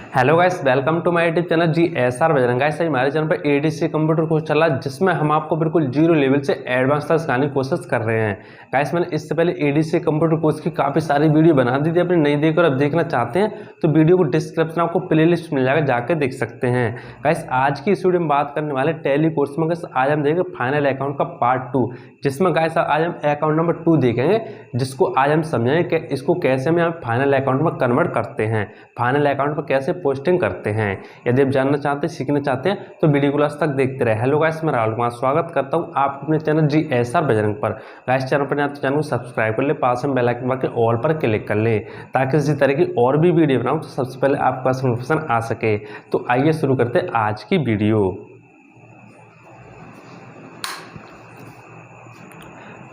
Hello guys, welcome to my YouTube channel GSR Bajrang. Guys हमारे channel पर ADC computer course चला जिसमें हम आपको बिल्कुल जीरो लेवल से एडवांस तक सिखाने की कोशिश कर रहे हैं। गाइस मैंने इससे पहले ADC कंप्यूटर कोर्स की काफ़ी सारी वीडियो बना दी थी, अपनी नहीं देखकर अब देखना चाहते हैं तो वीडियो को डिस्क्रिप्शन आपको प्लेलिस्ट मिल जाएगा, जाकर देख सकते हैं। गाइस आज की इस वीडियो में बात करने वाले टैली कोर्स में गाइस आज हम देखेंगे फाइनल अकाउंट का पार्ट 2, जिसमें गाइस आज हम अकाउंट नंबर 2 देखेंगे, जिसको आज हम समझेंगे कि इसको कैसे हम फाइनल अकाउंट में कन्वर्ट करते हैं, फाइनल अकाउंट पर कैसे पोस्टिंग करते हैं। यदि आप जानना चाहते हैं, सीखना चाहते हैं तो वीडियो को लास्ट तक देखते रहे। हेलो गाइस, मैं राहुल कुमार स्वागत करता हूं आप अपने चैनल GSR बजरंग पर। गाइस चैनल पर आप चैनल को सब्सक्राइब कर ले, पास में बेल आइकन के ऑल पर क्लिक कर ले ताकि इसी तरह की और भी वीडियो बनाऊं तो सबसे पहले आपके पास नोटिफिकेशन आ सके। तो आइए शुरू करते हैं आज की वीडियो।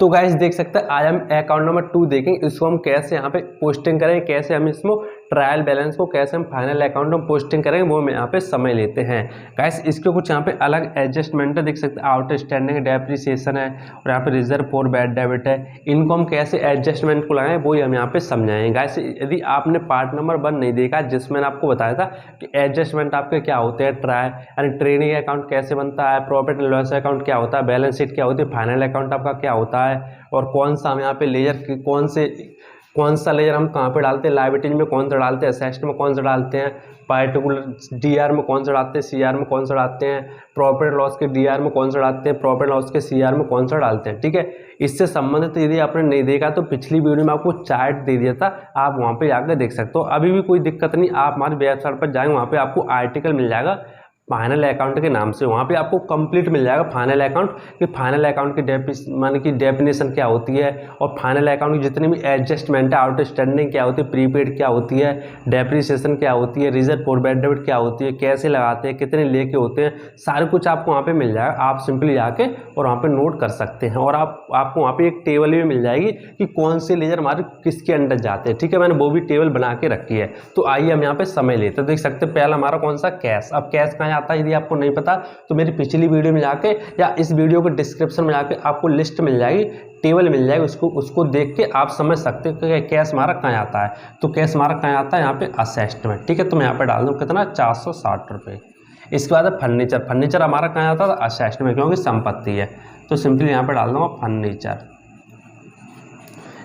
तो गाइस देख सकते हैं आज हम अकाउंट नंबर 2 देखेंगे, इसको हम कैसे यहाँ पे पोस्टिंग करेंगे, कैसे हम इसमें ट्रायल बैलेंस को कैसे हम फाइनल अकाउंट में पोस्टिंग करेंगे वो हम यहाँ पे समझ लेते हैं। गाइस इसके कुछ यहाँ पे अलग एडजस्टमेंट है, देख सकते हैं आउटस्टैंडिंग डेप्रिसिएशन है और यहाँ पे रिजर्व फॉर बैड डेबिट है। इनको हम कैसे एडजस्टमेंट को लगाएं वो हम यहाँ पे समझाएंगे। गाइस यदि आपने पार्ट नंबर 1 नहीं देखा जिसमें आपको बताया था कि एडजस्टमेंट आपके क्या होते हैं, ट्रायल यानी ट्रेडिंग अकाउंट कैसे बनता है, प्रॉफिट एंड लॉस अकाउंट क्या होता है, बैलेंस शीट क्या होती है, फाइनल अकाउंट आपका क्या होता है और कौन सा हम यहाँ पे लेजर कौन सा लेजर हम कहाँ पे डालते हैं, लायबिलिटीज में कौन सा डालते हैं, एसेट में कौन सा डालते हैं, पार्टिकुलर डीआर में कौन सा डालते हैं, सीआर में कौन सा डालते हैं, प्रॉफिट लॉस के डीआर में कौन सा डालते हैं, प्रॉफिट लॉस के सीआर में कौन सा डालते हैं। ठीक है, इससे संबंधित यदि आपने नहीं देखा तो पिछली वीडियो में आपको चार्ट दे दिया था, आप वहाँ पे जाकर देख सकते हो। अभी भी कोई दिक्कत नहीं, आप हमारी वेबसाइट पर जाएंगे, वहाँ पे आपको आर्टिकल मिल जाएगा फाइनल अकाउंट के नाम से, वहाँ पे आपको कंप्लीट मिल जाएगा फाइनल अकाउंट कि फाइनल अकाउंट की माने की डेफिनेशन क्या होती है और फाइनल अकाउंट की जितनी भी एडजस्टमेंट है, आउटस्टैंडिंग क्या होती है, प्रीपेड क्या होती है, डेप्रिसिएशन क्या होती है, रिजर्व फॉर बैड डेबिट क्या होती है, कैसे लगाते हैं, कितने लेके होते हैं, सारे कुछ आपको वहाँ पे मिल जाएगा। आप सिंपली जाके और वहाँ पे नोट कर सकते हैं और आपको वहाँ पे एक टेबल भी मिल जाएगी कि कौन से लेजर हमारे किसके अंडर जाते हैं। ठीक है, मैंने वो भी टेबल बना के रखी है। तो आइए हम यहाँ पे समझ लेते हैं। देख सकते हैं पहला हमारा कौन सा, कैश। अब कैश कहाँ आता है, यदि आपको नहीं पता तो मेरी पिछली वीडियो में जाके या इस वीडियो के डिस्क्रिप्शन में जाके आपको लिस्ट मिल जाएगी, टेबल मिल जाएगी, उसको देख के आप समझ सकते हैं कि कैश हमारा कहाँ आता है। तो कैश हमारा कहाँ आता है, यहाँ पे असेस्ट में। ठीक है, तो मैं यहाँ पे डाल दूँ कितना, 460 रुपये। इसके बाद फर्नीचर हमारा कहाँ आता है, असेस्ट में, क्योंकि संपत्ति है। तो सिंपली यहाँ पे डाल दूँगा फर्नीचर।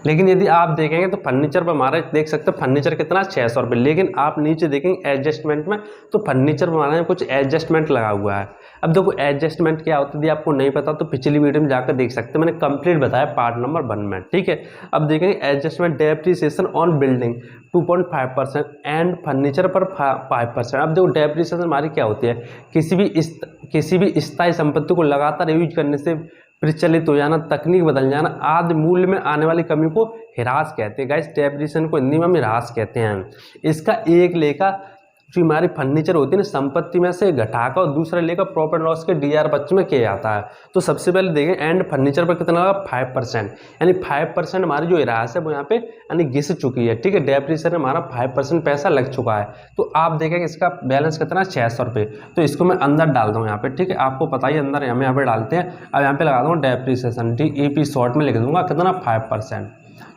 लेकिन यदि आप देखेंगे तो फर्नीचर पर हमारा देख सकते हैं फर्नीचर कितना, 600 रुपये। लेकिन आप नीचे देखेंगे एडजस्टमेंट में तो फर्नीचर पर हमारे कुछ एडजस्टमेंट लगा हुआ है। अब देखो एडजस्टमेंट क्या होता है, यदि आपको नहीं पता तो पिछली वीडियो में जाकर देख सकते हैं, मैंने कंप्लीट बताया पार्ट नंबर 1 में। ठीक है, अब देखेंगे adjustment depreciation on building 2.5% and furniture पर 5%। अब देखो डेप्रिसिएशन हमारी क्या होती है, किसी भी स्थायी संपत्ति को लगातार यूज करने से प्रचलित हो जाना, तकनीक बदल जाना आदि मूल्य में आने वाली कमी को ह्रास कहते हैं। गाइस डेप्रिसिएशन को हिंदी में हम ह्रास कहते हैं। इसका एक लेखा जो हमारी फर्नीचर होती है ना, संपत्ति में से घटाकर और दूसरा लेखा प्रॉफिट लॉस के डीआर बच्चे में किया जाता है। तो सबसे पहले देखें एंड फर्नीचर पर कितना लगा, 5%, यानी 5% हमारी जो ह्रास है वो यहाँ पे यानी घिस चुकी है। ठीक है, डेप्रिसिएशन हमारा 5% पैसा लग चुका है। तो आप देखेंगे इसका बैलेंस कितना, 600 रुपये। तो इसको मैं अंदर डाल दूँ यहाँ पे। ठीक है, आपको पता ही अंदर हम यहाँ पे डालते हैं। अब यहाँ पे लगा दूँगा डेप्रिसिएशन, DEP शॉर्ट में लिख दूंगा कितना, 5%।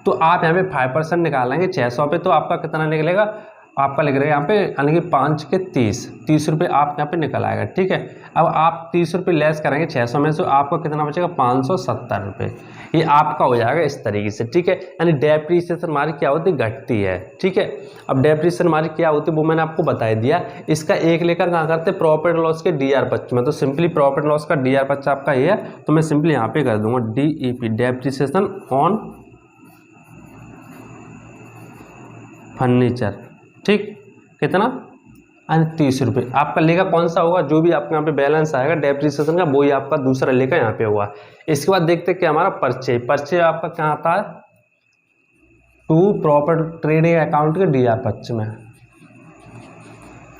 तो आप यहाँ पे 5% निकालेंगे 600 पे, तो आपका कितना निकलेगा, आपका लिख रहे हैं यहाँ पे यानी कि 5 के 30 रुपये आप यहाँ पे निकल आएगा। ठीक है, अब आप 30 रुपये लेस करेंगे 600 में से, आपका कितना बचेगा, 570 रुपये। ये आपका हो जाएगा इस तरीके से। ठीक है, यानी डेप्रिसिएशन हमारी क्या होती है, घटती है। ठीक है, अब डेप्रिसिएशन हमारी क्या होती है वो मैंने आपको बता दिया। इसका एक लेकर कहाँ करते हैं, प्रॉफिट लॉस के डीआर 5 में। तो सिंपली प्रॉफिट लॉस का डीआर 5 आपका ये है, तो मैं सिंपली यहाँ पे कर दूंगा DEP डेप्रिसिएशन ऑन फर्नीचर। ठीक, कितना, 30 रुपये। आपका लेखा कौन सा होगा, जो भी आपका यहाँ पे बैलेंस आएगा डेप्रिसिएशन का वही आपका दूसरा लेखा यहाँ पे होगा। इसके बाद देखते हैं कि हमारा परचेज आपका क्या आता है, टू प्रॉफिट ट्रेडिंग अकाउंट के डीआर 5 में।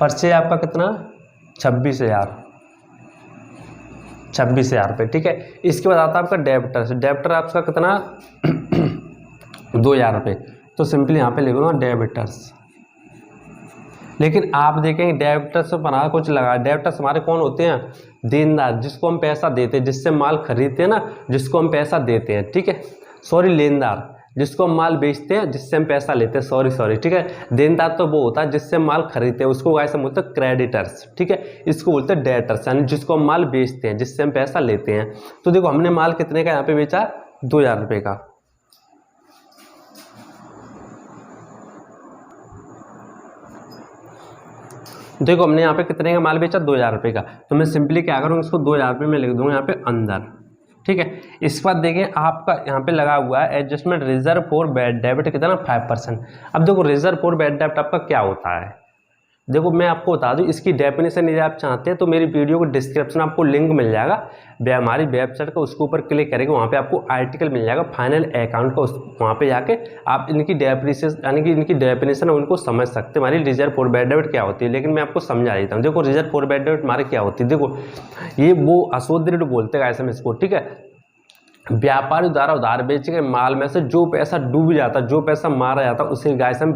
परचेज आपका कितना, 26,000 रुपये। ठीक है, इसके बाद आता है आपका डेबिटर आपका कितना 2,000 रुपये। तो सिंपली यहाँ पे लिखूंगा डेबिटर्स। लेकिन आप देखेंगे डेबिटर्स से बना कुछ लगा, डेबिटर्स हमारे कौन होते हैं, देनदार, जिसको हम पैसा देते हैं, जिससे माल खरीदते हैं ना, जिसको हम पैसा देते हैं। ठीक है, सॉरी लेनदार, जिसको हम माल बेचते हैं, जिससे हम पैसा लेते हैं, सॉरी ठीक है। देनदार तो वो होता है जिससे हम माल खरीदते हैं, उसको गाइस हम बोलते हैं क्रेडिटर्स, ठीक है। इसको बोलते हैं डेटर्स, यानी जिसको हम माल बेचते हैं, जिससे हम पैसा लेते हैं। तो देखो हमने माल कितने का यहाँ पे बेचा, 2000 रुपये का। देखो हमने यहाँ पे कितने का माल बेचा, 2000 रुपये का। तो मैं सिंपली क्या करूँ, इसको 2000 रुपये में लिख दूंगा यहाँ पे अंदर, ठीक है। इसके बाद देखिए आपका यहाँ पे लगा हुआ है adjustment reserve for bad debit, कितना 5%। अब देखो रिजर्व फॉर बैड डेबिट आपका क्या होता है, देखो मैं आपको बता दूं, इसकी डेफिनेशन यदि आप चाहते हैं तो मेरी वीडियो को डिस्क्रिप्शन आपको लिंक मिल जाएगा हमारी वेबसाइट का, उसके ऊपर क्लिक करेंगे, वहाँ पे आपको आर्टिकल मिल जाएगा फाइनल अकाउंट का, वहाँ पे जाके आप इनकी डेफिनेशन यानी कि इनकी डेफिनेशन है उनको समझ सकते हैं, हमारी रिजर्व फॉर बैड डेबिट क्या होती है। लेकिन मैं आपको समझा देता हूँ। देखो रिजर्व फॉर बैड डेबिट हमारी क्या होती है, देखो ये वो अशुद्ध ऋण बोलते हैं ऐसे में इसको, ठीक है। व्यापारी द्वारा उधार बेचे गए माल में से जो पैसा डूब जाता, जो पैसा मारा जाता, उसे गाइस हम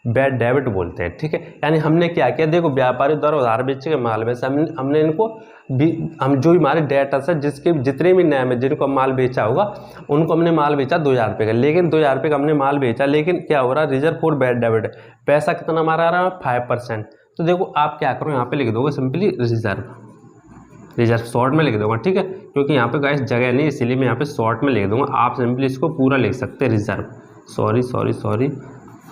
बैड डेबिट बोलते हैं, ठीक है। यानी हमने क्या किया, देखो व्यापारी द्वारा उधार बेचे गए माल में से हमने इनको भी, हम जो हमारे डेटर्स है जिसके जितने भी नाम है जिनको माल बेचा होगा, उनको हमने माल बेचा 2000 रुपये का। लेकिन 2000 रुपये का हमने माल बेचा, लेकिन क्या हो रहा है, रिजर्व फॉर बैड डेबिट, पैसा कितना मारा रहा है, 5%। तो देखो आप क्या करो, यहाँ पे लिख दोगे सिंपली रिजर्व शॉर्ट में लिख दूंगा, ठीक है, क्योंकि यहाँ पे गाइस जगह नहीं, इसीलिए मैं यहाँ पे शॉर्ट में लिख दूंगा। आप सिंपली इसको पूरा लिख सकते हैं, रिजर्व, सॉरी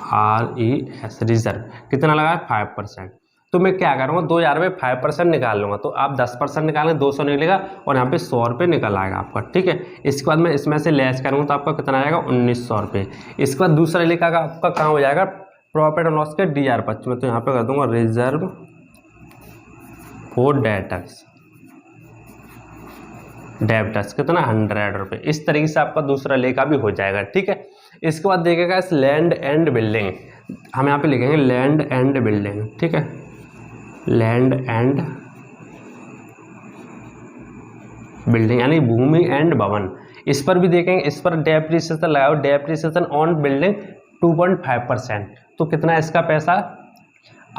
RES, रिजर्व कितना लगा है, 5%। तो मैं क्या करूँगा, 2000 में 5% निकाल लूँगा, तो आप 10% निकालेंगे, 200 निकलेगा, और यहाँ पे 100 रुपये निकल आएगा आपका, ठीक है। इसके बाद मैं इसमें से लेस करूँगा तो आपका कितना आएगा, 1900 रुपये। इसके बाद दूसरा लेखा का आपका काम हो जाएगा प्रॉफिट एंड लॉस के DR25 में, तो यहाँ पे कर दूंगा रिजर्व फॉर डेब्टर्स कितना, 100 रुपये। इस तरीके से आपका दूसरा लेखा भी हो जाएगा, ठीक है। इसके बाद देखेगा इस लैंड एंड बिल्डिंग, हम यहाँ पे लिखेंगे लैंड एंड बिल्डिंग, ठीक है, लैंड एंड बिल्डिंग यानी भूमि एंड भवन। इस पर भी देखेंगे, इस पर डेप्रिसिएशन लगाओ, डेप्रिसिएशन ऑन बिल्डिंग 2.5%। तो कितना है इसका पैसा,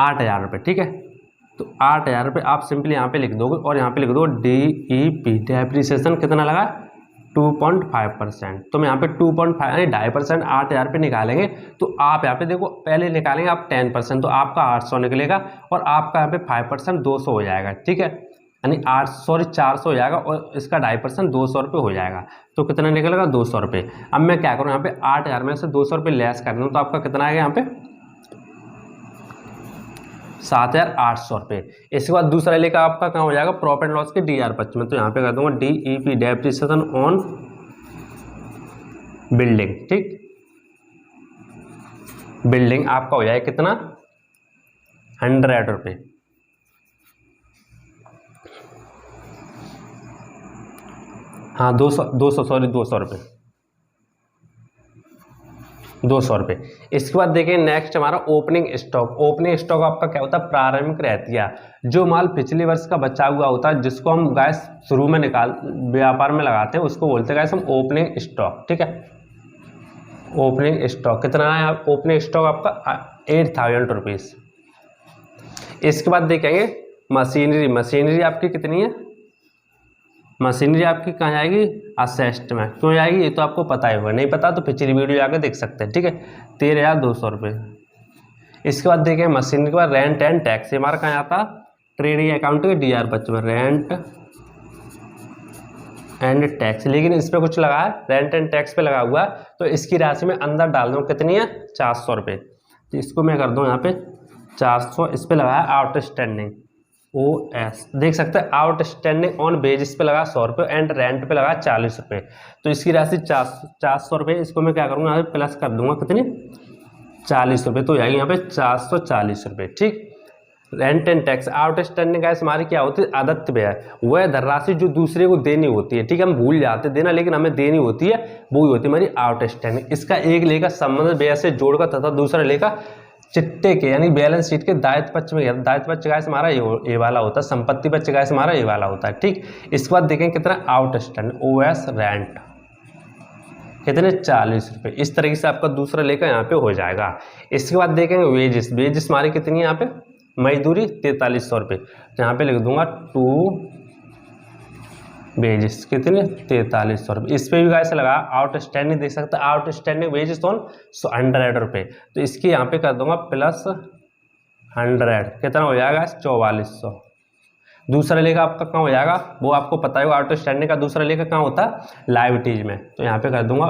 8000 रुपये, ठीक है। तो 8000 रुपये आप सिंपली यहाँ पे लिख दोगे, और यहाँ पे लिख दो DEP, डेप्रिसिएशन कितना लगा, 2.5%। तो मैं यहाँ पे 2.5 यानी 2.5% 8000 रुपये निकालेंगे। तो आप यहाँ पे देखो पहले निकालेंगे आप 10%, तो आपका 800 निकलेगा, और आपका यहाँ पे 5% 200 हो जाएगा, ठीक है, यानी 400 हो जाएगा, और इसका 2.5% 200 रुपये हो जाएगा। तो कितना निकलेगा, 200 रुपये। अब मैं क्या करूँ, यहाँ पे 8000 में से 200 रुपये लेस कर दूँ, तो आपका कितना आएगा यहाँ पे 7800 रुपये। इसके बाद दूसरा लेखा आपका कहाँ हो जाएगा, प्रॉफिट लॉस के DR25 में, तो यहाँ पे कर दूंगा DEP, डेप्रिसिएशन ऑन बिल्डिंग, ठीक। बिल्डिंग आपका हो जाएगा कितना, 100 रुपये। हाँ 200 रुपये, 200 रुपये। इसके बाद देखिए नेक्स्ट हमारा ओपनिंग स्टॉक। ओपनिंग स्टॉक आपका क्या होता है, प्रारंभिक रहतिया, जो माल पिछले वर्ष का बचा हुआ होता है, जिसको हम गैस शुरू में व्यापार में लगाते हैं, उसको बोलते हैं गैस हम ओपनिंग स्टॉक, ठीक है। ओपनिंग स्टॉक कितना है, ओपनिंग स्टॉक आपका 8000 रुपीज़। इसके बाद देखेंगे मशीनरी, मशीनरी आपकी कितनी है, मशीनरी आपकी कहाँ जाएगी, असेस्ट में। क्यों जाएगी ये तो आपको पता ही होगा, नहीं पता तो पिछली वीडियो जाकर देख सकते हैं, ठीक है, 13200 रुपये। इसके बाद देखें मशीनरी के बाद रेंट एंड टैक्स, हमारा कहाँ आता, ट्रेडिंग अकाउंट के DR25 में, रेंट एंड टैक्स। लेकिन इस पर कुछ लगा है, रेंट एंड टैक्स पे लगा हुआ है, तो इसकी राशि में अंदर डाल दूँ, कितनी है, 400 रुपये। तो इसको मैं कर दूँ यहाँ पे 400, इस पर लगा है आउटस्टैंडिंग OS, देख सकते हैं आउटस्टैंडिंग ऑन बेजिस पे लगा 100 रुपये, एंड रेंट पे लगा 40 रुपये। तो इसकी राशि 400 रुपये। इसको मैं क्या करूँगा, यहाँ पे प्लस कर दूंगा, कितनी, 40 रुपये, तो जाएगी यहाँ पे 440 रुपये, ठीक। Rent and tax, outstanding gas हमारी क्या होती है, आदत्य व्यय, वह धनराशि जो दूसरे को देनी होती है, ठीक है, हम भूल जाते देना, लेकिन हमें देनी होती है, वो होती है हमारी आउटस्टैंडिंग। इसका एक लेखा संबंध व्यय से जोड़कर तथा दूसरा लेखा चिट्टे के यानी बैलेंस शीट के दायित्व पक्ष में, दायित्व पक्ष गैस हमारा ये वाला होता है, संपत्ति पक्ष गैस हमारा ये वाला होता है, ठीक। इसके बाद देखें कितना आउटस्टैंडिंग OS रेंट कितने, 40 रुपये। इस तरीके से आपका दूसरा लेखा यहाँ पे हो जाएगा। इसके बाद देखेंगे वेजिस, वेजिस हमारी कितनी है यहाँ पे, मजदूरी 4300 रुपये। यहाँ पे लिख दूंगा 2 वेजेस कितने 4300 रुपये। इस पे भी गाइस लगा आउटस्टैंडिंग, देख सकते हैं आउटस्टैंडिंग वेजेस ऑन 100 रुपये, तो इसकी यहाँ पे कर दूंगा प्लस 100, कितना हो जाएगा 4400। दूसरा लेखा आपका कहाँ हो जाएगा वो आपको पता है, आउटस्टैंडिंग का दूसरा लेखा कहाँ होता है लायबिलिटीज में, तो यहाँ पे कर दूंगा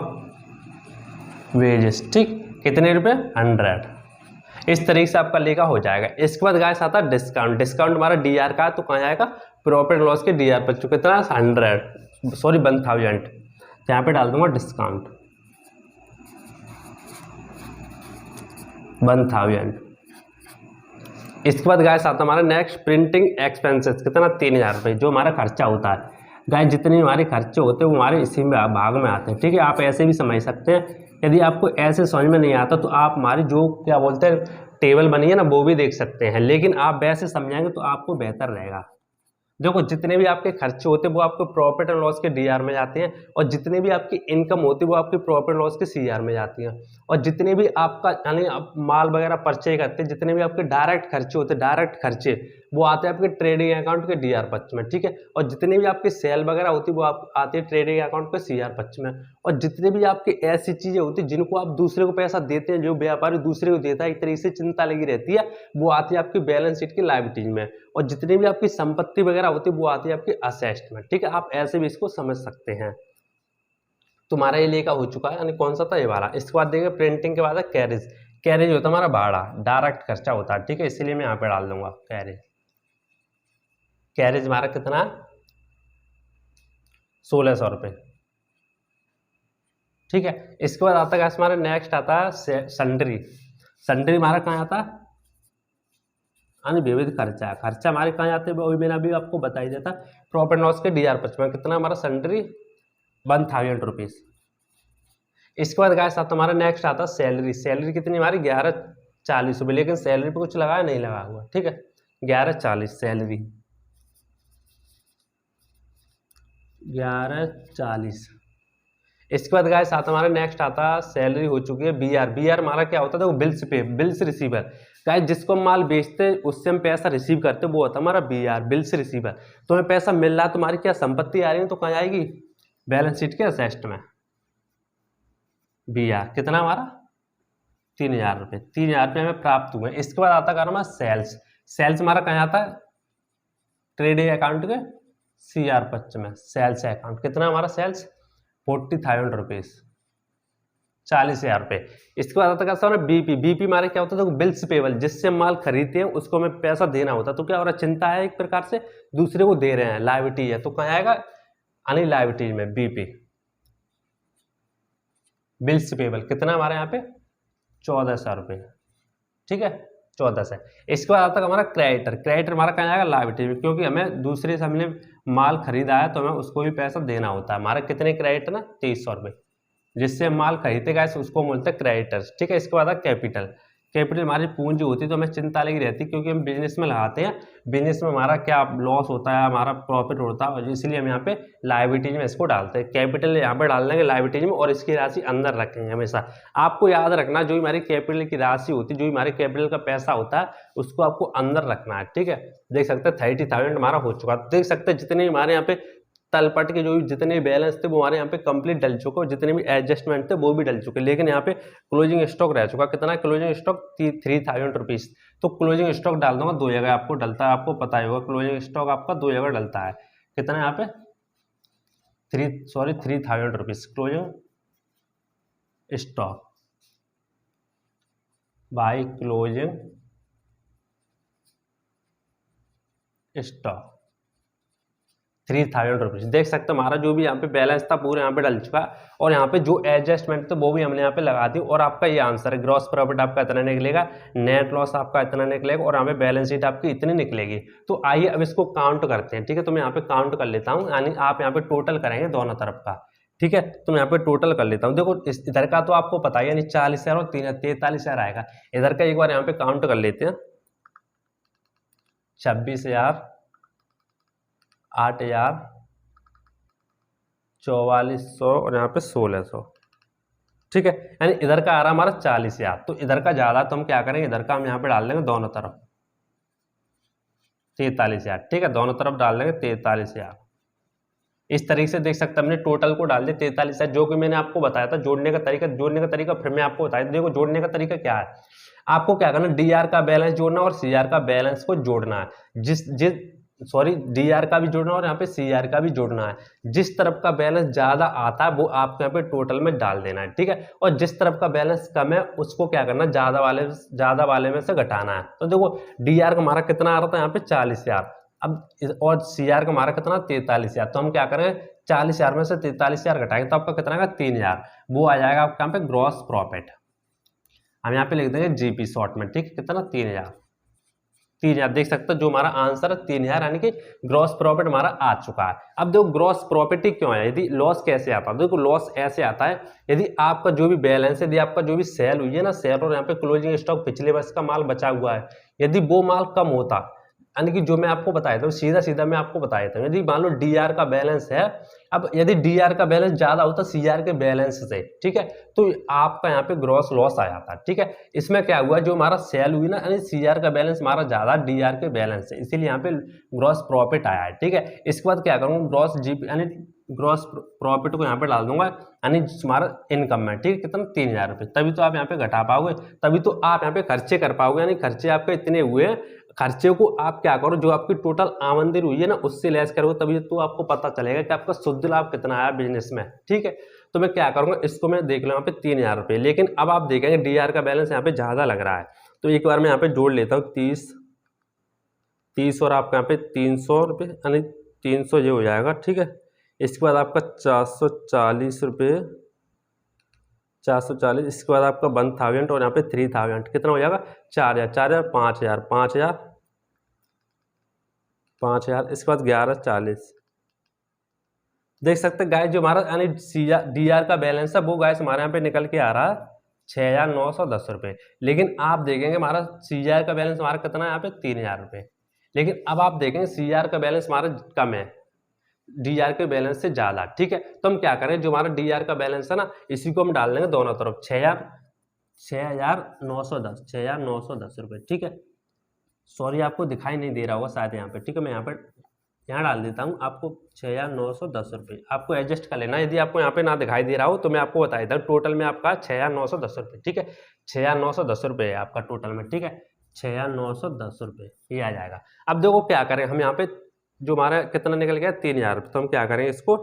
वेजेस, ठीक, कितने रुपये 100। इस तरीके से आपका लेखा हो जाएगा। इसके बाद गाइस आता है डिस्काउंट। डिस्काउंट हमारा डीआर का है, तो कहाँ जाएगा प्रॉफिट लॉस के डीआर पर, चूंकि कितना 1000, यहाँ पे डाल दूंगा डिस्काउंट 1000। इसके बाद गाइस आता हमारा नेक्स्ट प्रिंटिंग एक्सपेंसेस, कितना 3000 रुपये, जो हमारा खर्चा होता है। गाइस जितने हमारे खर्चे होते हैं वो हमारे इसी में भाग में आते हैं, ठीक है। आप ऐसे भी समझ सकते हैं, यदि आपको ऐसे समझ में नहीं आता तो आप हमारी जो क्या बोलते हैं टेबल बनी है ना वो भी देख सकते हैं, लेकिन आप वैसे समझाएंगे तो आपको बेहतर रहेगा। देखो जितने भी आपके खर्चे होते हैं वो आपको प्रॉफिट एंड लॉस के डीआर में जाते हैं, और जितने भी आपकी इनकम होती है वो आपकी प्रॉफिट लॉस के सीआर में जाती है। और जितने भी आपका यानी आप माल वगैरह परचेज करते हैं, जितने भी आपके डायरेक्ट खर्चे होते हैं, डायरेक्ट खर्चे वो आते हैं आपके ट्रेडिंग अकाउंट के डीआर पक्ष में, ठीक है। और जितनी भी आपकी सेल वगैरह होती है वो आप आती है ट्रेडिंग अकाउंट के सीआर पक्ष में। और जितनी भी आपकी ऐसी चीजें होती है जिनको आप दूसरे को पैसा देते हैं, जो व्यापारी दूसरे को देता है, एक तरीके से चिंता लगी रहती है, वो आती है आपकी बैलेंस शीट की लायबिलिटीज में। और जितनी भी आपकी संपत्ति वगैरह होती है वो आती है आपकी असेट्स में, ठीक है। आप ऐसे भी इसको समझ सकते हैं। तुम्हारा ये लेखा हो चुका है, यानी कौन सा था ये वाला। इसके बाद देखिए प्रिंटिंग के बाद है कैरेज। कैरेज होता है हमारा भाड़ा, डायरेक्ट खर्चा होता है, ठीक है, इसीलिए मैं यहाँ पे डाल दूंगा कैरेज। कैरेज हमारा कितना 1600 रुपये, ठीक है। इसके बाद आता है हमारा नेक्स्ट आता है सन्ड्री। सन्ड्री हमारा कहाँ आता है विविध खर्चा। खर्चा हमारे कहाँ जाते हैं वही मैंने अभी आपको बता ही देता, प्रॉफिट लॉस के डीआर 55, कितना हमारा सन्ड्री 1000 रुपीज। इसके बाद गाइस आता हमारा नेक्स्ट आता सैलरी। सैलरी कितनी हमारी 1140 रुपये, लेकिन सैलरी पे कुछ लगाया नहीं लगा हुआ, ठीक है, 1140 सैलरी 1140। इसके बाद गाइस आता हमारा नेक्स्ट आता सैलरी हो चुकी है बीआर। बीआर हमारा क्या होता था वो बिल्स पे, बिल्स रिसीवर। गाइस जिसको हम माल बेचते उससे हम पैसा रिसीव करते वो होता हमारा बीआर, बिल्स रिसीवर। तो हमें पैसा मिल रहा है, तुम्हारी क्या संपत्ति आ रही है, तो कहाँ आएगी बैलेंस शीट के असेस्ट में। बीआर कितना हमारा 3000 रुपये, 3000 रुपये हमें प्राप्त हुए। इसके बाद आता हमारा सेल्स। सेल्स हमारा कहाँ आता है ट्रेडिंग अकाउंट के सीआर 55 में। सेल्स अकाउंट कितना हमारा सेल्स 40,000 रुपीज, 40,000 रुपये। इसके बाद आता है बीपी। बीपी हमारे क्या होता है बिल्स पेबल, जिससे हम माल खरीदते हैं उसको हमें पैसा देना होता है। तो क्या हो रहा है चिंता है एक प्रकार से, दूसरे को दे रहे हैं, लायबिलिटी है, तो कहाँ आएगा अनी लायबिलिटी में बीपी। बिल्स पेबल कितना हमारे यहाँ पे 1400 रुपये, ठीक है 1400। इसके बाद आता है हमारा क्रेडिटर। क्रेडिटर हमारा कहाँ आएगा लायबिलिटी में, क्योंकि हमें दूसरे से हमने माल खरीदा है तो हमें उसको भी पैसा देना होता है। हमारा कितने क्रेडिटर ना 2300 रुपये, जिससे हम माल खरीदते गए उसको बोलते हैं क्रेडिटर्स, ठीक है। इसके बाद कैपिटल। कैपिटल हमारी पूंजी होती है, तो हमें चिंता लगी रहती है क्योंकि हम बिजनेस में लगाते हैं, बिजनेस में हमारा क्या लॉस होता है, हमारा प्रॉफिट होता है, और इसलिए हम यहाँ पे लायबिलिटीज में इसको डालते हैं। कैपिटल यहाँ पे डाल देंगे लायबिलिटीज में, और इसकी राशि अंदर रखेंगे हमेशा। आपको याद रखना जो हमारी कैपिटल की राशि होती है, जो हमारे कैपिटल का पैसा होता है उसको आपको अंदर रखना है, ठीक है। देख सकते हैं 30,000 हमारा हो चुका है। देख सकते हैं जितने हमारे यहाँ पे तलपट के जो भी जितने बैलेंस थे वो हमारे यहाँ पे कंप्लीट डल चुके, और जितने भी एडजस्टमेंट थे वो भी डल चुके, लेकिन यहाँ पे क्लोजिंग स्टॉक रह चुका। कितना क्लोजिंग स्टॉक 3000 रुपीज। तो क्लोजिंग स्टॉक डाल दूंगा 2 जगह, आपको डलता है, आपको पता ही होगा क्लोजिंग स्टॉक आपका 2 जगह डलता है। कितना यहाँ पे 3000 rupees closing stock by closing stock 3000 rupees. देख सकते हैं हमारा जो भी यहाँ पे बैलेंस था पूरे यहाँ पे डल चुका, और यहाँ पे जो एडजस्टमेंट थे वो भी हमने यहाँ पे लगा दी। और आपका ये आंसर है, ग्रॉस प्रॉफिट आपका इतना निकलेगा, नेट लॉस आपका इतना निकलेगा, और यहाँ पे बैलेंस शीट आपकी इतनी निकलेगी। तो आइए अब इसको काउंट करते हैं, ठीक है। तो मैं यहाँ पे काउंट कर लेता हूँ, यानी आप यहाँ पे टोटल करेंगे दोनों तरफ का, ठीक है। तो मैं यहाँ पे टोटल कर लेता हूँ। देखो इधर का तो आपको पता ही है, 40,000 और 43,000 आएगा। इधर का एक बार यहाँ पे काउंट कर लेते हैं, 26,000, 8,000, 4400 और यहाँ पे 1600, ठीक है। यानी इधर का आ रहा हमारा 40,000, तो इधर का ज्यादा, तो हम क्या करेंगे इधर का हम यहाँ पे डाल देंगे दोनों तरफ 43,000, ठीक है। दोनों तरफ डाल देंगे 43,000, इस तरीके से देख सकते हैं, हमने टोटल को डाल दिया 43,000, जो कि मैंने आपको बताया था जोड़ने का तरीका फिर मैं आपको बताया। देखो जोड़ने का तरीका क्या है, आपको क्या करना, डीआर का बैलेंस जोड़ना और सीआर का बैलेंस को जोड़ना है। डीआर का भी जोड़ना और यहाँ पे सीआर का भी जोड़ना है। जिस तरफ का बैलेंस ज्यादा आता है वो आपको यहाँ पे टोटल में डाल देना है, ठीक है। और जिस तरफ का बैलेंस कम है उसको क्या करना, ज्यादा वाले में से घटाना है। तो देखो डीआर का हमारा कितना आ रहा था यहाँ पे 40,000, अब और सीआर का हमारा कितना 43,000, तो हम क्या करें 40,000 में से 43,000 घटाएंगे तो आपका कितना आएगा 3,000, वो आ जाएगा आपका यहाँ पे ग्रॉस प्रॉफिट। हम यहाँ पे लिख देंगे जीपी शॉर्ट में, ठीक है। कितना 3,000 देख सकते हो, जो हमारा आंसर है 3,000, यानी कि ग्रॉस प्रॉफिट हमारा आ चुका है। अब देखो ग्रॉस प्रॉफिट ही क्यों है, यदि लॉस कैसे आता है, देखो लॉस ऐसे आता है, यदि आपका जो भी बैलेंस है, यदि आपका जो भी सेल हुई है ना, सेल और यहाँ पे क्लोजिंग स्टॉक पिछले वर्ष का माल बचा हुआ है, यदि वो माल कम होता, यानी कि जो मैं आपको बताया था सीधा मैं आपको बताया था, यदि मान लो डीआर का बैलेंस है, अब यदि डीआर का बैलेंस ज्यादा होता सीआर के बैलेंस से, ठीक है, तो आपका यहाँ पे ग्रॉस लॉस आ जाता, ठीक है। इसमें क्या हुआ, जो हमारा सेल हुई ना, यानी सीआर का बैलेंस हमारा ज्यादा डीआर के बैलेंस से, इसीलिए यहाँ पे ग्रॉस प्रॉफिट आया है, ठीक है। इसके बाद क्या करूंगा, ग्रॉस जीपी यानी ग्रॉस प्रॉफिट को यहाँ पे डाल दूंगा, यानी हमारा इनकम में, ठीक है, कितना 3,000 रुपये, तभी तो आप यहाँ पे घटा पाओगे, तभी तो आप यहाँ पे खर्चे कर पाओगे, यानी खर्चे आपके इतने हुए हैं, खर्चे को आप क्या करो, जो आपकी टोटल आमदनी हुई है ना उससे लेस करोगे, तभी तो आपको पता चलेगा कि आपका शुद्ध लाभ कितना आया बिजनेस में, ठीक है। तो मैं क्या करूंगा, इसको मैं देख लूँ यहाँ पे 3,000 रुपये, लेकिन अब आप देखेंगे डीआर का बैलेंस यहाँ पे ज्यादा लग रहा है, तो एक बार मैं यहाँ पे जोड़ लेता हूँ 30 और आपका यहाँ पे 300 रुपये, यानी 300 ये हो जाएगा, ठीक है। इसके बाद आपका 440 रुपये, 440, इसके बाद आपका 1,000 और यहाँ पे 3,000, कितना हो जाएगा 4,000, 4,000, 5,000, 5,000, 5,000, इसके बाद 1140। देख सकते हैं गाइस, जो हमारा यानी डीआर का बैलेंस है वो गाइस हमारे यहाँ पे निकल के आ रहा है 6,910 रुपये, लेकिन आप देखेंगे हमारा सीआर का बैलेंस हमारा कितना है यहाँ पे 3,000 रुपये, लेकिन अब आप देखेंगे सीआर का बैलेंस हमारा कम है डीआर के बैलेंस से ज्यादा, ठीक है। तो हम क्या करें, जो हमारा डीआर का बैलेंस है ना, इसी को हम डाल देंगे दोनों तरफ, 6,910 रुपये, ठीक है। सॉरी आपको दिखाई नहीं दे रहा होगा शायद यहाँ पे, ठीक है, मैं यहाँ डाल देता हूँ आपको 6,910 रुपये, आपको एडजस्ट कर लेना, यदि आपको यहाँ पे ना दिखाई दे रहा हो तो मैं आपको बता देता हूँ, टोटल में आपका 6,910 रुपये, ठीक है, 6,910 रुपये है आपका टोटल में, ठीक है, 6,910 रुपये ये आ जाएगा। अब देखो क्या करें, हम यहाँ पे जो हमारा कितना निकल गया 3,000 रुपये, तो हम क्या करें इसको,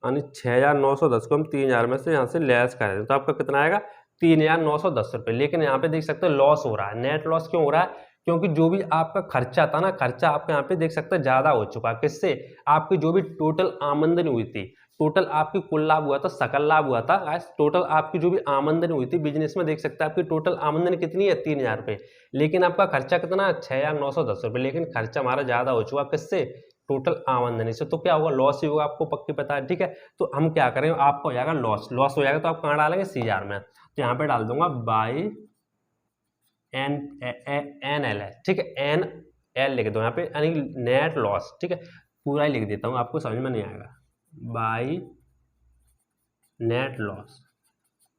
यानी 6,910 को हम 3,000 में से यहाँ से लेस करें तो आपका कितना आएगा 3,910 रुपये, लेकिन यहाँ पे देख सकते हो लॉस हो रहा है, नेट लॉस क्यों हो रहा है, क्योंकि जो भी आपका खर्चा था ना, खर्चा आपका यहाँ पे देख सकते हैं ज्यादा हो चुका है, किससे, आपकी जो भी टोटल आमदनी हुई थी, टोटल आपकी कुल लाभ हुआ था, सकल लाभ हुआ था, टोटल आपकी जो भी आमदनी हुई थी बिजनेस में, देख सकते हैं आपकी टोटल आमदनी कितनी है 3,000 रुपये, लेकिन आपका खर्चा कितना है 6,910 रुपये, लेकिन खर्चा हमारा ज्यादा हो चुका किससे, टोटल आमदनी से, तो क्या होगा लॉस ही होगा, आपको पक्की पता है, ठीक है। तो हम क्या करें, आपको हो जाएगा लॉस हो जाएगा, तो आप कहाँ डालेंगे सीआर में, तो यहाँ पे डाल दूंगा बाई एन एल है, ठीक है, एन एल लिख दो यहाँ पे, यानी नेट लॉस, ठीक है, पूरा ही लिख देता हूँ आपको समझ में नहीं आएगा, बाई नेट लॉस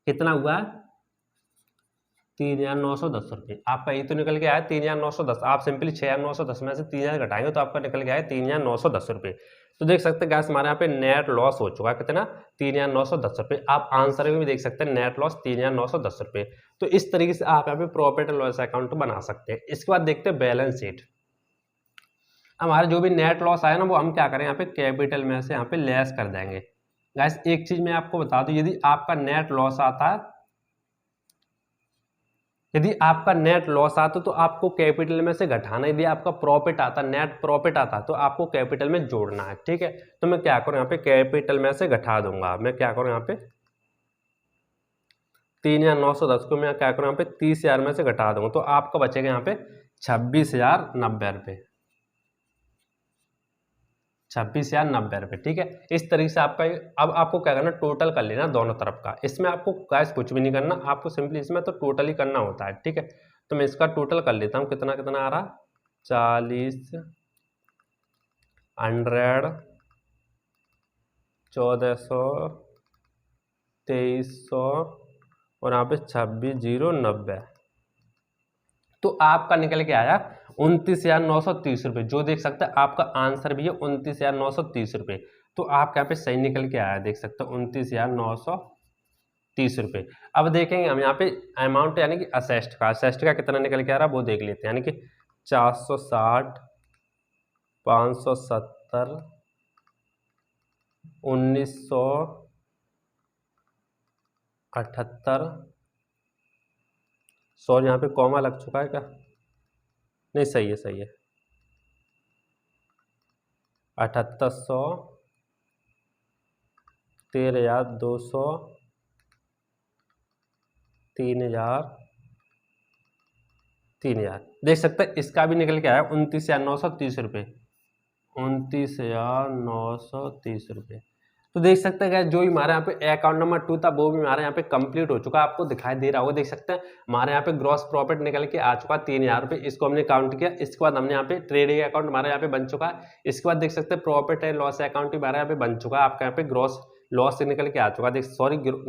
कितना हुआ 3,910 रुपये, आपका ये तो निकल के आया 3,910, आप सिंपली 6,910 में से 3,000 घटाएंगे तो आपका निकल के आया 3,910 रुपये। तो देख सकते हैं गैस हमारे यहाँ पे नेट लॉस हो चुका है कितना 3,910 रुपये, आप आंसर में भी देख सकते हैं नेट लॉस 3,910 रुपये। तो इस तरीके से आप यहाँ पे प्रॉफिट एंड लॉस अकाउंट बना सकते हैं। इसके बाद देखते हैं बैलेंस शीट। हमारा जो भी नेट लॉस आया ना वो हम क्या करें यहाँ पे कैपिटल में से यहाँ पे लेस कर देंगे। गैस एक चीज मैं आपको बता दूं, यदि आपका नेट लॉस आता है, यदि आपका नेट लॉस आता तो आपको कैपिटल में से घटाना, यदि आपका प्रॉफिट आता नेट प्रॉफिट आता तो आपको कैपिटल में जोड़ना है, ठीक है। तो मैं क्या करूं यहाँ पे कैपिटल में से घटा दूंगा, मैं क्या करूं यहाँ पे 3,910 को मैं क्या करूं यहाँ पे 30,000 में से घटा दूंगा, तो आपका बचेगा यहाँ पे 26,090 रुपये, 26,090 रुपये, ठीक है। इस तरीके से आपका अब आपको क्या करना टोटल कर लेना दोनों तरफ का, इसमें आपको गैस कुछ भी नहीं करना, आपको सिंपली इसमें तो टोटल ही करना होता है, ठीक है। तो मैं इसका टोटल कर लेता हूँ, कितना कितना आ रहा 40, 100, 1,400, 2,300 और यहाँ पे 26,090, तो आपका निकल के आया 29,930 रुपये। जो देख सकते हैं आपका आंसर भी है 29,930 रुपये। तो आपके यहाँ पे सही निकल के आया, देख सकते हो 29,930 रुपये। अब देखेंगे हम यहाँ पे अमाउंट यानी कि असेस्ट का कितना निकल के आ रहा है वो देख लेते हैं, यानी कि 460, 570, 1978, सॉरी यहाँ पे कॉमा लग चुका है क्या, नहीं सही है 7800, 13,200, 3,000, 3,000 देख सकते हैं। इसका भी निकल के आया 29,930 रुपये, 29,930 रुपये। तो देख सकते हैं जो हमारे यहाँ पे अकाउंट नंबर 2 था वो भी हमारे यहाँ पे कंप्लीट हो चुका है, आपको दिखाई दे रहा होगा। देख सकते हैं हमारे यहाँ पे ग्रॉस प्रॉफिट निकल के आ चुका है 3,000 रुपये, इसको हमने काउंट किया। इसके बाद हमने यहाँ पे ट्रेडिंग अकाउंट हमारे यहाँ पे बन चुका है। इसके बाद देख सकते हैं प्रॉफिट एंड लॉस अकाउंट भी हमारे यहाँ पे बन चुका है, आपके यहाँ पे ग्रॉस लॉस निकल के आ चुका है,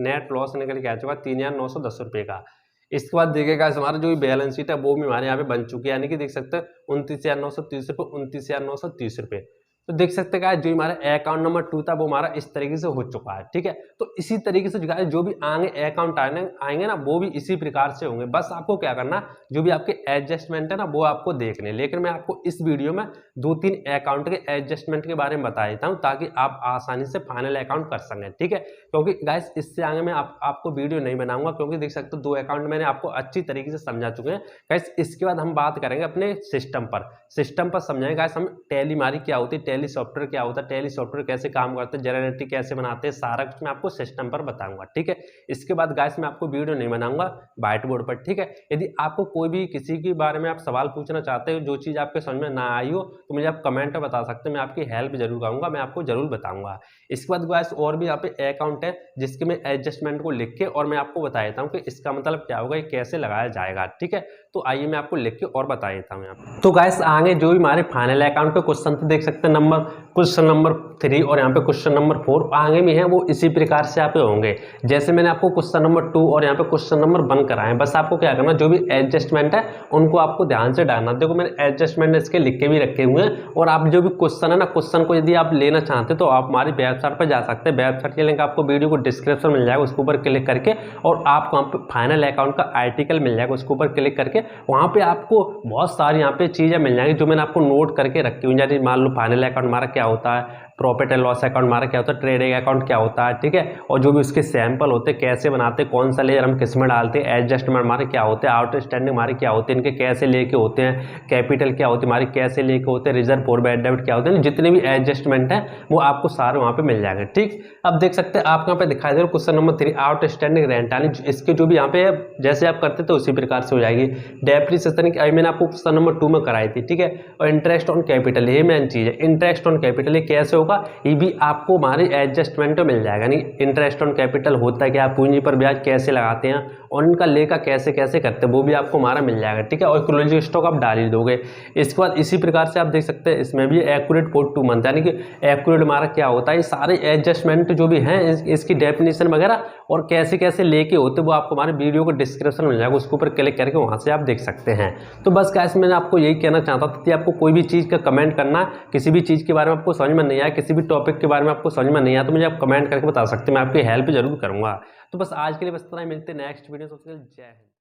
नेट लॉस निकल के आ चुका है 3,910 रुपये का। इसके बाद देखिएगा हमारा जो बैलेंस शीट है वो भी हमारे यहाँ पे बन चुकी है, यानी कि देख सकते हैं 29,930 रुपये, 29,930 रुपये। तो देख सकते हैं जो हमारा अकाउंट नंबर 2 था वो हमारा इस तरीके से हो चुका है, ठीक है। तो इसी तरीके से जो भी आगे अकाउंट आएंगे ना वो भी इसी प्रकार से होंगे। बस आपको क्या करना, जो भी आपके एडजस्टमेंट है ना वो आपको देखने, लेकिन मैं आपको इस वीडियो में 2-3 अकाउंट के एडजस्टमेंट के बारे में बता देता हूँ ताकि आप आसानी से फाइनल अकाउंट कर सकें, ठीक है। क्योंकि गाइस इससे आगे मैं आपको वीडियो नहीं बनाऊंगा, क्योंकि देख सकते हो 2 अकाउंट मैंने आपको अच्छी तरीके से समझा चुके हैं गाइस। इसके बाद हम बात करेंगे अपने सिस्टम पर समझाएंगे गाइस हम टैली मारी क्या होती है, टैली सॉफ्टवेयर क्या होता है, टैली सॉफ्टवेयर कैसे काम करते हैं, जनरेटिव कैसे बनाते हैं, सारा कुछ मैं आपको सिस्टम पर बताऊंगा, ठीक है। इसके बाद गाइस मैं आपको वीडियो नहीं बनाऊंगा व्हाइट बोर्ड पर, ठीक है। यदि आपको कोई भी किसी के बारे में आप सवाल पूछना चाहते हो, जो चीज़ आपके समझ में ना आई हो तो मुझे आप कमेंट में बता सकते हैं, मैं आपकी हेल्प जरूर करूंगा, मैं आपको जरूर बताऊंगा। इसके बाद गाइस और भी यहाँ पे अकाउंट है जिसके मैं एडजस्टमेंट को लिख के और मैं आपको बता देता हूँ कि इसका मतलब क्या होगा, ये कैसे लगाया जाएगा, ठीक है। तो आइए मैं आपको लिख के और बता देता हूँ यहाँ पे। तो गाइस आगे जो भी हमारे फाइनल अकाउंट के क्वेश्चन थे देख सकते हैं, क्वेश्चन नंबर 3 और यहाँ पे क्वेश्चन नंबर 4 आगे भी हैं, वो इसी प्रकार से यहाँ पे होंगे जैसे मैंने आपको क्वेश्चन नंबर 2 और यहाँ पे क्वेश्चन नंबर 1 कराए। बस आपको क्या करना, जो भी एडजस्टमेंट है उनको आपको ध्यान से डालना। देखो मैंने एडजस्टमेंट इसके लिख के भी रखे हुए हैं, और आप जो भी क्वेश्चन है ना, क्वेश्चन को यदि आप लेना चाहते तो आप हमारी वेबसाइट पर जा सकते हैं। वेबसाइट के लिंक आपको वीडियो को डिस्क्रिप्शन मिल जाएगा, उसके ऊपर क्लिक करके और आपको वहाँ पे फाइनल अकाउंट का आर्टिकल मिल जाएगा, उसके ऊपर क्लिक करके वहाँ पे आपको बहुत सारी यहाँ पे चीज़ें मिल जाएंगी जो मैंने आपको नोट करके रखी हुई। जैसे मान लो फाइनल अकाउंट हमारा क्या होता है, प्रॉफिट एंड लॉस अकाउंट हमारा क्या होता है, ट्रेडिंग अकाउंट क्या होता है, ठीक है। और जो भी उसके सैंपल होते हैं, कैसे बनाते हैं, कौन सा लेयर हम किस में डालते हैं, एडजस्टमेंट हमारे क्या होते हैं, आउटस्टैंडिंग हमारे क्या होते हैं, इनके कैसे लेके होते हैं, कैपिटल क्या होती है हमारी कैसे लेके होते हैं, रिजर्व फॉर बैड डेबिट क्या होते हैं, जितने भी एडजस्टमेंट है वो आपको सारे वहाँ पे मिल जाएंगे, ठीक। अब देख सकते हैं आपको यहाँ पे दिखाई दे रहा है क्वेश्चन नंबर 3 आउटस्टैंडिंग रेंट, यानी इसके जो भी यहाँ पे जैसे आप करते थे उसी प्रकार से हो जाएगी। डेप्रिसिएशन की मैंने आपको क्वेश्चन नंबर 2 में कराई थी, ठीक है। और इंटरेस्ट ऑन कैपिटल, ये मेन चीज़ है, इंटरेस्ट ऑन कैपिटल ये कैसे होगा, ये भी आपको हमारे एडजस्टमेंट में मिल जाएगा। यानी इंटरेस्ट ऑन कैपिटल होता है कि आप पूंजी पर ब्याज कैसे लगाते हैं और उनका लेखा कैसे कैसे करते हैं, वो भी आपको हमारा मिल जाएगा, ठीक है। और क्लोजिंग स्टॉक आप डाल ही दोगे। इसके बाद इसी प्रकार से आप देख सकते हैं इसमें भी एक्यूरेट फॉर 2 मंथ, यानी कि एक्यूरेट हमारा क्या होता है, ये सारे एडजस्टमेंट जो भी हैं इसकी डेफिनेशन वगैरह और कैसे कैसे लेके होते हैं वो आपको हमारे वीडियो को डिस्क्रिप्शन मिल जाएगा, उसके ऊपर क्लिक करके वहाँ से आप देख सकते हैं। तो बस गाइस मैंने आपको यही कहना चाहता था कि आपको कोई भी चीज़ का कमेंट करना, किसी भी चीज़ के बारे में आपको समझ में नहीं आया, किसी भी टॉपिक के बारे में आपको समझ में नहीं आया तो मुझे आप कमेंट करके बता सकते हैं, मैं आपकी हेल्प जरूर करूँगा। तो बस आज के लिए बस इतना ही, मिलते हैं नेक्स्ट वीडियो। सबसे जय हिंद।